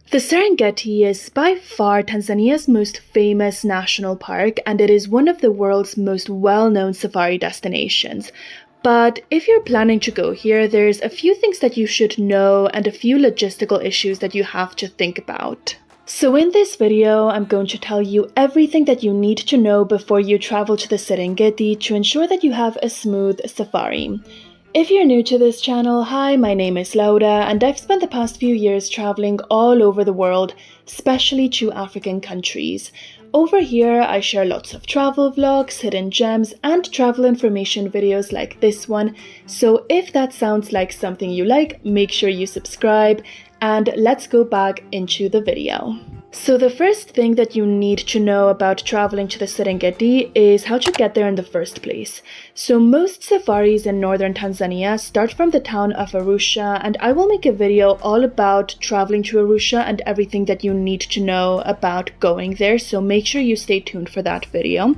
The Serengeti is by far Tanzania's most famous national park, and it is one of the world's most well-known safari destinations. But if you're planning to go here, there's a few things that you should know and a few logistical issues that you have to think about. So in this video, I'm going to tell you everything that you need to know before you travel to the Serengeti to ensure that you have a smooth safari. If you're new to this channel, hi, my name is Laura, and I've spent the past few years traveling all over the world, especially to African countries. Over here, I share lots of travel vlogs, hidden gems, and travel information videos like this one. So if that sounds like something you like, make sure you subscribe, and let's go back into the video. So the first thing that you need to know about traveling to the Serengeti is how to get there in the first place. So most safaris in northern Tanzania start from the town of Arusha, and I will make a video all about traveling to Arusha and everything that you need to know about going there, so make sure you stay tuned for that video.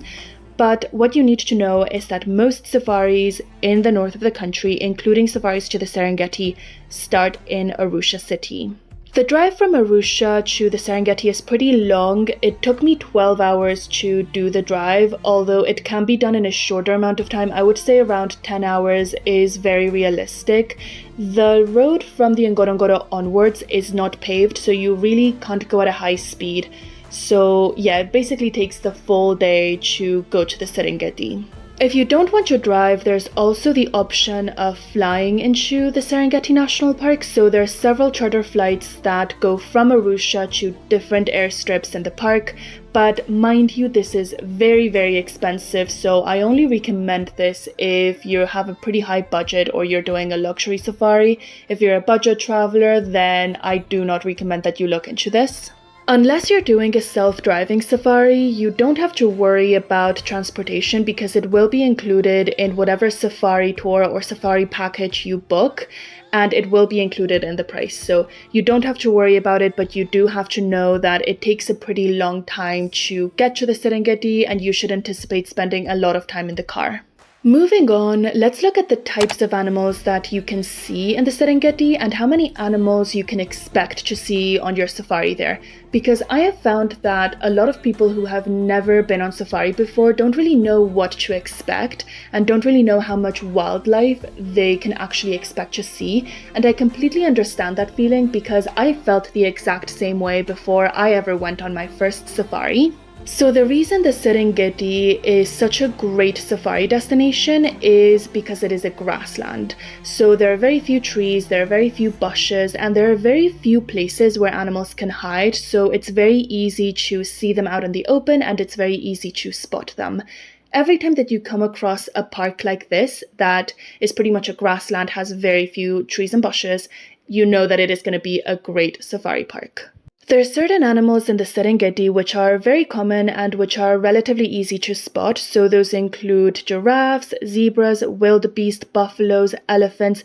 But what you need to know is that most safaris in the north of the country, including safaris to the Serengeti, start in Arusha city. The drive from Arusha to the Serengeti is pretty long. It took me 12 hours to do the drive, although it can be done in a shorter amount of time. I would say around 10 hours is very realistic. The road from the Ngorongoro onwards is not paved, so you really can't go at a high speed. So yeah, it basically takes the full day to go to the Serengeti. If you don't want to drive, there's also the option of flying into the Serengeti National Park. So there are several charter flights that go from Arusha to different airstrips in the park. But mind you, this is very, very expensive. So I only recommend this if you have a pretty high budget or you're doing a luxury safari. If you're a budget traveler, then I do not recommend that you look into this. Unless you're doing a self-driving safari, you don't have to worry about transportation because it will be included in whatever safari tour or safari package you book, and it will be included in the price. So you don't have to worry about it, but you do have to know that it takes a pretty long time to get to the Serengeti, and you should anticipate spending a lot of time in the car. Moving on, let's look at the types of animals that you can see in the Serengeti and how many animals you can expect to see on your safari there. Because I have found that a lot of people who have never been on safari before don't really know what to expect and don't really know how much wildlife they can actually expect to see. And I completely understand that feeling because I felt the exact same way before I ever went on my first safari. So the reason the Serengeti is such a great safari destination is because it is a grassland. So there are very few trees, there are very few bushes, and there are very few places where animals can hide. So it's very easy to see them out in the open and it's very easy to spot them. Every time that you come across a park like this, that is pretty much a grassland, has very few trees and bushes, you know that it is going to be a great safari park. There are certain animals in the Serengeti which are very common and which are relatively easy to spot. So those include giraffes, zebras, wildebeest, buffaloes, elephants.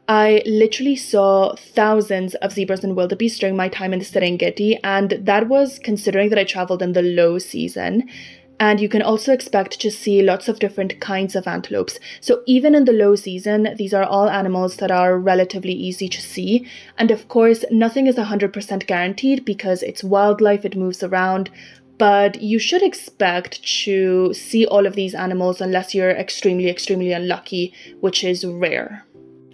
I literally saw thousands of zebras and wildebeest during my time in the Serengeti, and that was considering that I traveled in the low season. And you can also expect to see lots of different kinds of antelopes. So even in the low season, these are all animals that are relatively easy to see. And of course, nothing is 100% guaranteed because it's wildlife, it moves around. But you should expect to see all of these animals unless you're extremely, extremely unlucky, which is rare.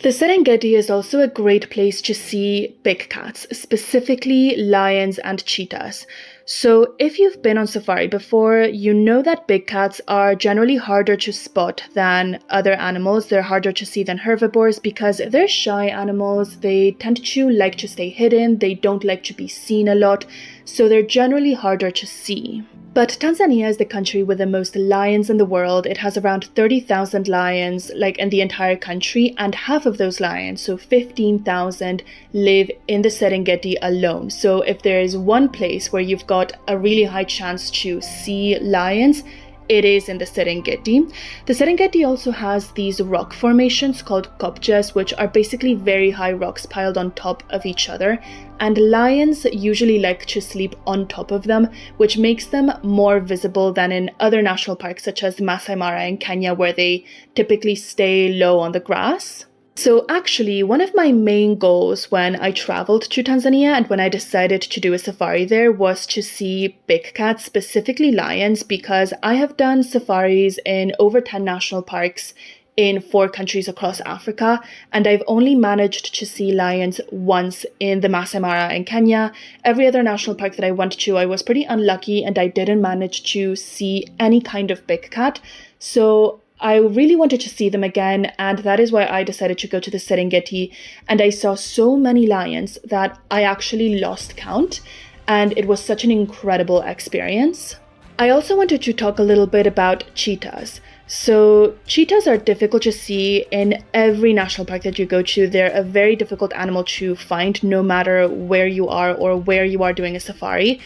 The Serengeti is also a great place to see big cats, specifically lions and cheetahs. So if you've been on safari before, you know that big cats are generally harder to spot than other animals. They're harder to see than herbivores because they're shy animals. They tend to like to stay hidden. They don't like to be seen a lot. So they're generally harder to see. But Tanzania is the country with the most lions in the world. It has around 30,000 lions, like in the entire country, and half of those lions, so 15,000, live in the Serengeti alone. So if there is one place where you've got a really high chance to see lions, it is in the Serengeti. The Serengeti also has these rock formations called kopjes, which are basically very high rocks piled on top of each other. And lions usually like to sleep on top of them, which makes them more visible than in other national parks such as Masai Mara in Kenya, where they typically stay low on the grass. So actually, one of my main goals when I traveled to Tanzania and when I decided to do a safari there was to see big cats, specifically lions, because I have done safaris in over 10 national parks in 4 countries across Africa, and I've only managed to see lions once in the Masai Mara in Kenya. Every other national park that I went to, I was pretty unlucky and I didn't manage to see any kind of big cat. So I really wanted to see them again, and that is why I decided to go to the Serengeti, and I saw so many lions that I actually lost count, and it was such an incredible experience. I also wanted to talk a little bit about cheetahs. So cheetahs are difficult to see in every national park that you go to. They're a very difficult animal to find no matter where you are or where you are doing a safari.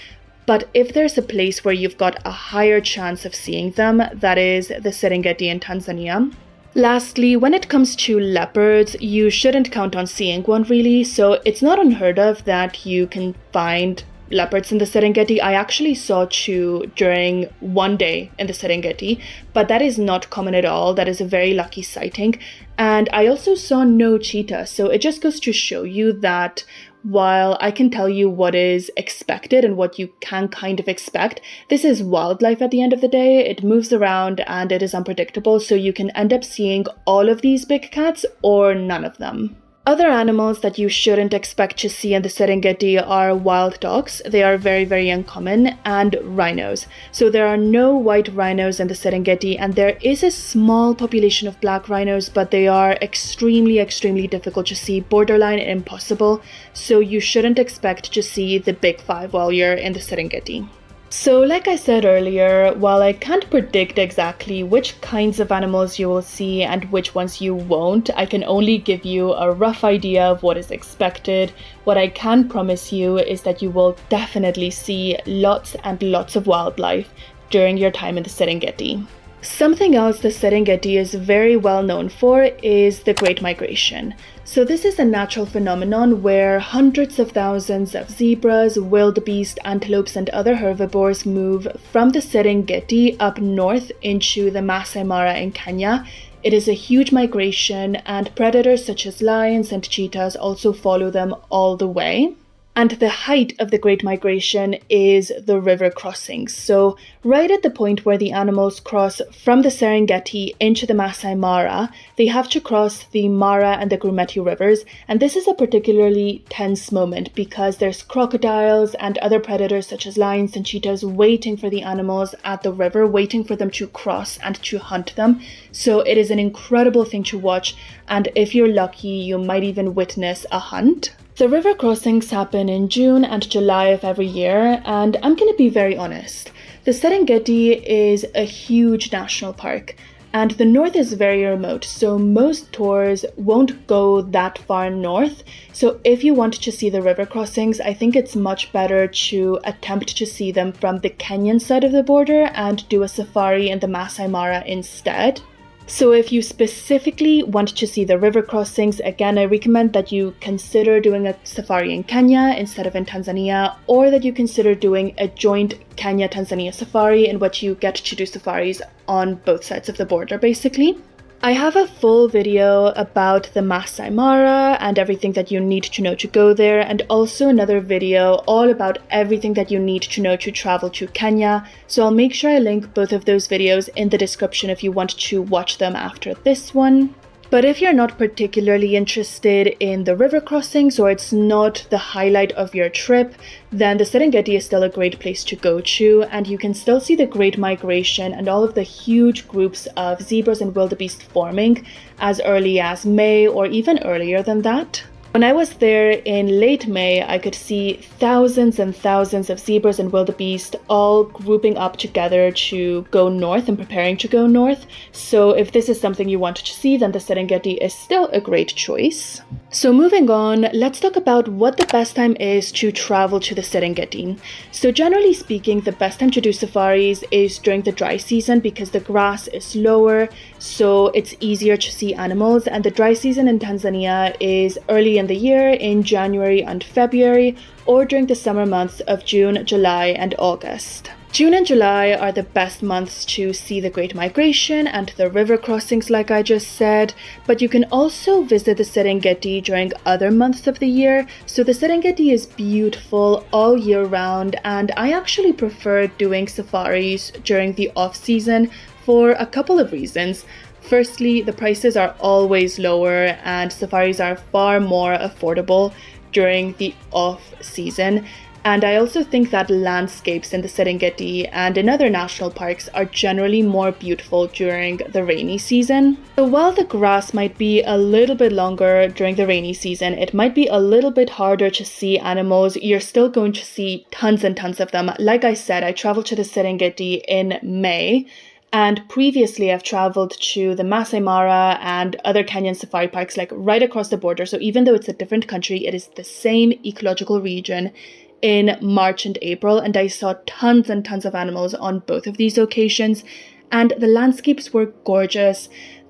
But if there's a place where you've got a higher chance of seeing them, that is the Serengeti in Tanzania. Lastly, when it comes to leopards, you shouldn't count on seeing one really, so it's not unheard of that you can find leopards in the Serengeti. I actually saw 2 during one day in the Serengeti, but that is not common at all. That is a very lucky sighting. And I also saw no cheetah, so it just goes to show you that while I can tell you what is expected and what you can kind of expect, this is wildlife at the end of the day. It moves around and it is unpredictable, so you can end up seeing all of these big cats or none of them. Other animals that you shouldn't expect to see in the Serengeti are wild dogs. They are very, very uncommon, and rhinos. So there are no white rhinos in the Serengeti, and there is a small population of black rhinos, but they are extremely, extremely difficult to see, borderline impossible. So you shouldn't expect to see the big 5 while you're in the Serengeti. So like I said earlier, while I can't predict exactly which kinds of animals you will see and which ones you won't, I can only give you a rough idea of what is expected. What I can promise you is that you will definitely see lots and lots of wildlife during your time in the Serengeti. Something else the Serengeti is very well known for is the Great Migration. So this is a natural phenomenon where hundreds of thousands of zebras, wildebeest, antelopes, and other herbivores move from the Serengeti up north into the Masai Mara in Kenya. It is a huge migration, and predators such as lions and cheetahs also follow them all the way. And the height of the Great Migration is the river crossings. So right at the point where the animals cross from the Serengeti into the Masai Mara, they have to cross the Mara and the Grumeti rivers. And this is a particularly tense moment because there's crocodiles and other predators such as lions and cheetahs waiting for the animals at the river, waiting for them to cross and to hunt them. So it is an incredible thing to watch. And if you're lucky, you might even witness a hunt. The river crossings happen in June and July of every year, and I'm going to be very honest. The Serengeti is a huge national park, and the north is very remote, so most tours won't go that far north. So if you want to see the river crossings, I think it's much better to attempt to see them from the Kenyan side of the border and do a safari in the Masai Mara instead. So if you specifically want to see the river crossings, again, I recommend that you consider doing a safari in Kenya instead of in Tanzania, or that you consider doing a joint Kenya-Tanzania safari in which you get to do safaris on both sides of the border, basically. I have a full video about the Masai Mara and everything that you need to know to go there, and also another video all about everything that you need to know to travel to Kenya. So I'll make sure I link both of those videos in the description if you want to watch them after this one. But if you're not particularly interested in the river crossings, or it's not the highlight of your trip, then the Serengeti is still a great place to go to, and you can still see the Great Migration and all of the huge groups of zebras and wildebeest forming as early as May or even earlier than that. When I was there in late May, I could see thousands and thousands of zebras and wildebeest all grouping up together to go north and preparing to go north. So if this is something you want to see, then the Serengeti is still a great choice. So moving on, let's talk about what the best time is to travel to the Serengeti. So generally speaking, the best time to do safaris is during the dry season because the grass is lower, so it's easier to see animals. And the dry season in Tanzania is early in the year, in January and February, or during the summer months of June, July, and August. June and July are the best months to see the Great Migration and the river crossings, like I just said, but you can also visit the Serengeti during other months of the year. So the Serengeti is beautiful all year round, and I actually prefer doing safaris during the off-season for a couple of reasons. Firstly, the prices are always lower and safaris are far more affordable during the off-season. And I also think that landscapes in the Serengeti and in other national parks are generally more beautiful during the rainy season. So while the grass might be a little bit longer during the rainy season, it might be a little bit harder to see animals. You're still going to see tons and tons of them. Like I said, I traveled to the Serengeti in May. And previously, I've traveled to the Masai Mara and other Kenyan safari parks, like right across the border. So even though it's a different country, it is the same ecological region in March and April. And I saw tons and tons of animals on both of these occasions. And the landscapes were gorgeous.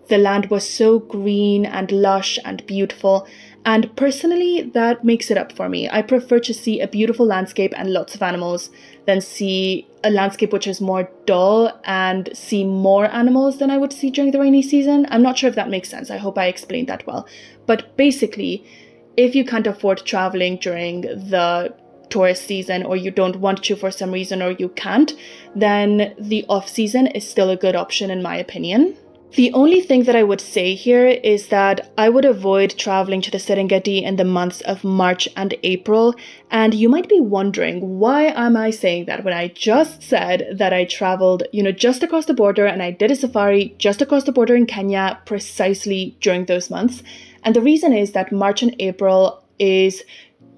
The land was so green and lush and beautiful. And personally, that makes it up for me. I prefer to see a beautiful landscape and lots of animals than see a landscape which is more dull and see more animals than I would see during the rainy season. I'm not sure if that makes sense. I hope I explained that well. But basically, if you can't afford traveling during the tourist season, or you don't want to for some reason, or you can't, then the off season is still a good option in my opinion. The only thing that I would say here is that I would avoid traveling to the Serengeti in the months of March and April. And you might be wondering, why am I saying that when I just said that I traveled, just across the border and I did a safari just across the border in Kenya precisely during those months? And the reason is that March and April is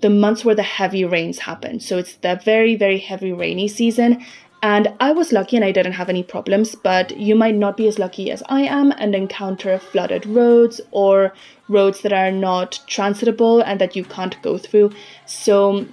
the months where the heavy rains happen. So it's the very, very heavy rainy season. And I was lucky and I didn't have any problems, but you might not be as lucky as I am and encounter flooded roads or roads that are not transitable and that you can't go through. So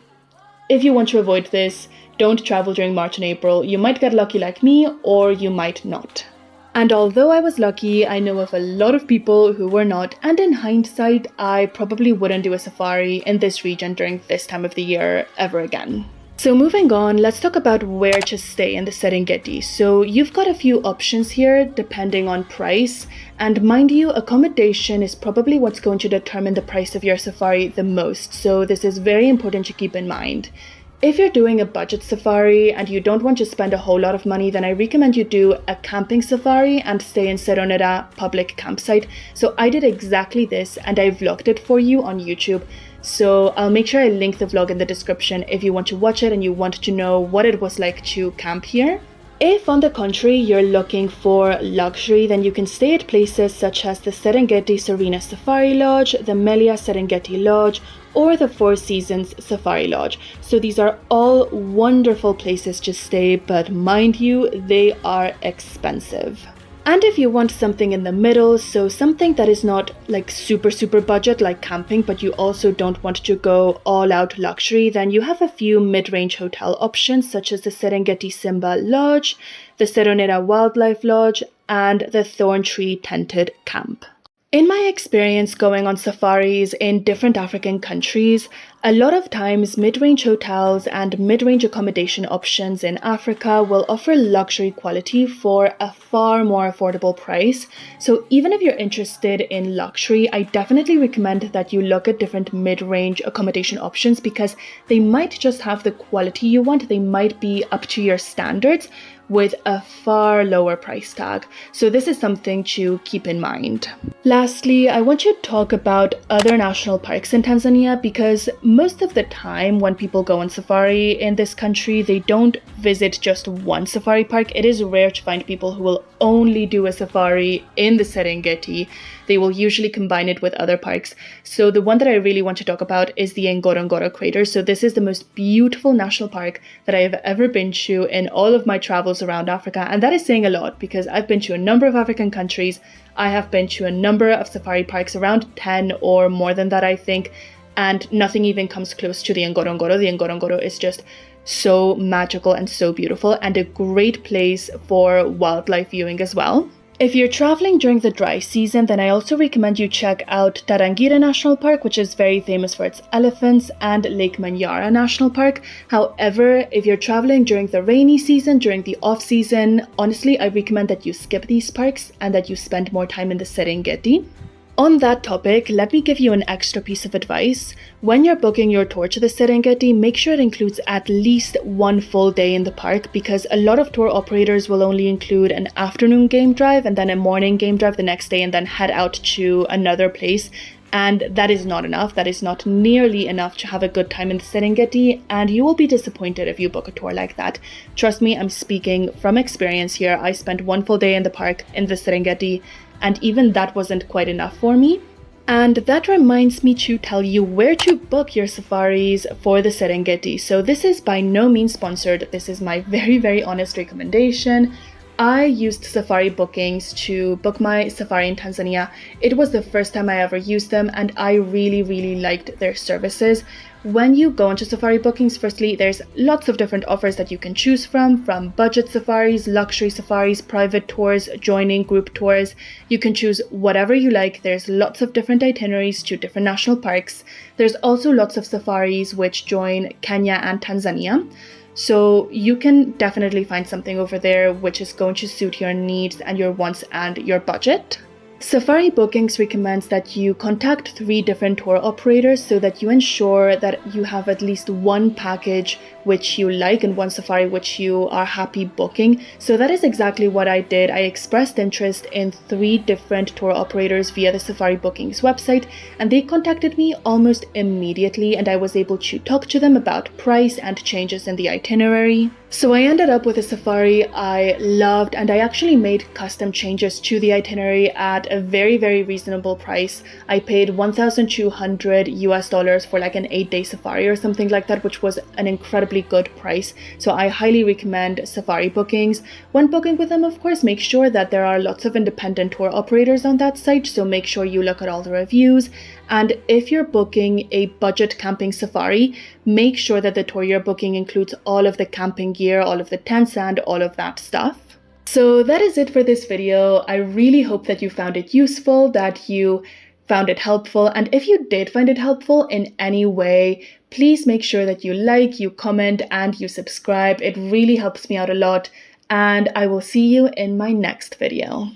if you want to avoid this, don't travel during March and April. You might get lucky like me, or you might not. And although I was lucky, I know of a lot of people who were not, and in hindsight, I probably wouldn't do a safari in this region during this time of the year ever again. So moving on, let's talk about where to stay in the Serengeti. So you've got a few options here depending on price. And mind you, accommodation is probably what's going to determine the price of your safari the most. So this is very important to keep in mind. If you're doing a budget safari and you don't want to spend a whole lot of money, then I recommend you do a camping safari and stay in Sereneti public campsite. So I did exactly this and I vlogged it for you on YouTube. So I'll make sure I link the vlog in the description if you want to watch it and you want to know what it was like to camp here. If on the contrary you're looking for luxury, then you can stay at places such as the Serengeti Serena Safari Lodge, the Melia Serengeti Lodge, or the Four Seasons Safari Lodge. So these are all wonderful places to stay, but mind you, they are expensive. And if you want something in the middle, so something that is not like super budget like camping, but you also don't want to go all out luxury, then you have a few mid-range hotel options such as the Serengeti Simba Lodge, the Sereneti Wildlife Lodge, and the Thorn Tree Tented Camp. In my experience going on safaris in different African countries, a lot of times mid-range hotels and mid-range accommodation options in Africa will offer luxury quality for a far more affordable price. So even if you're interested in luxury, I definitely recommend that you look at different mid-range accommodation options because they might just have the quality you want. They might be up to your standards with a far lower price tag. So this is something to keep in mind. Lastly, I want to talk about other national parks in Tanzania because most of the time when people go on safari in this country, they don't visit just one safari park. It is rare to find people who will only do a safari in the Serengeti. They will usually combine it with other parks. So the one that I really want to talk about is the Ngorongoro crater. So this is the most beautiful national park that I have ever been to in all of my travels around Africa. And that is saying a lot because I've been to a number of African countries. I have been to a number of safari parks, around 10 or more than that, I think. And nothing even comes close to the Ngorongoro. The Ngorongoro is just so magical and so beautiful and a great place for wildlife viewing as well. If you're traveling during the dry season, then I also recommend you check out Serengeti National Park, which is very famous for its elephants, and Lake Manyara National Park. However, if you're traveling during the rainy season, during the off-season, honestly, I recommend that you skip these parks and that you spend more time in the Serengeti. On that topic, let me give you an extra piece of advice. When you're booking your tour to the Serengeti, make sure it includes at least one full day in the park, because a lot of tour operators will only include an afternoon game drive and then a morning game drive the next day and then head out to another place. And that is not enough. That is not nearly enough to have a good time in the Serengeti, and you will be disappointed if you book a tour like that. Trust me, I'm speaking from experience here. I spent one full day in the park in the Serengeti, and even that wasn't quite enough for me. And that reminds me to tell you where to book your safaris for the Serengeti. So this is by no means sponsored. This is my very, very honest recommendation. I used Safaribookings to book my safari in Tanzania. It was the first time I ever used them, and I really, really liked their services. When you go into Safaribookings, firstly, there's lots of different offers that you can choose from budget safaris, luxury safaris, private tours, joining group tours. You can choose whatever you like. There's lots of different itineraries to different national parks. There's also lots of safaris which join Kenya and Tanzania. So you can definitely find something over there which is going to suit your needs and your wants and your budget. Safaribookings recommends that you contact 3 different tour operators so that you ensure that you have at least one package which you like and one safari which you are happy booking. So that is exactly what I did. I expressed interest in 3 different tour operators via the Safaribookings website, and they contacted me almost immediately, and I was able to talk to them about price and changes in the itinerary. So I ended up with a safari I loved, and I actually made custom changes to the itinerary at a very, very reasonable price. I paid $1,200 for like an 8-day safari or something like that, which was an incredibly good price. So I highly recommend Safaribookings. When booking with them, of course, make sure that there are lots of independent tour operators on that site, so make sure you look at all the reviews. And if you're booking a budget camping safari, make sure that the tour you're booking includes all of the camping gear, all of the tents, and all of that stuff. So that is it for this video. I really hope that you found it useful, that you found it helpful, and if you did find it helpful in any way, please make sure that you like, you comment, and you subscribe. It really helps me out a lot, and I will see you in my next video.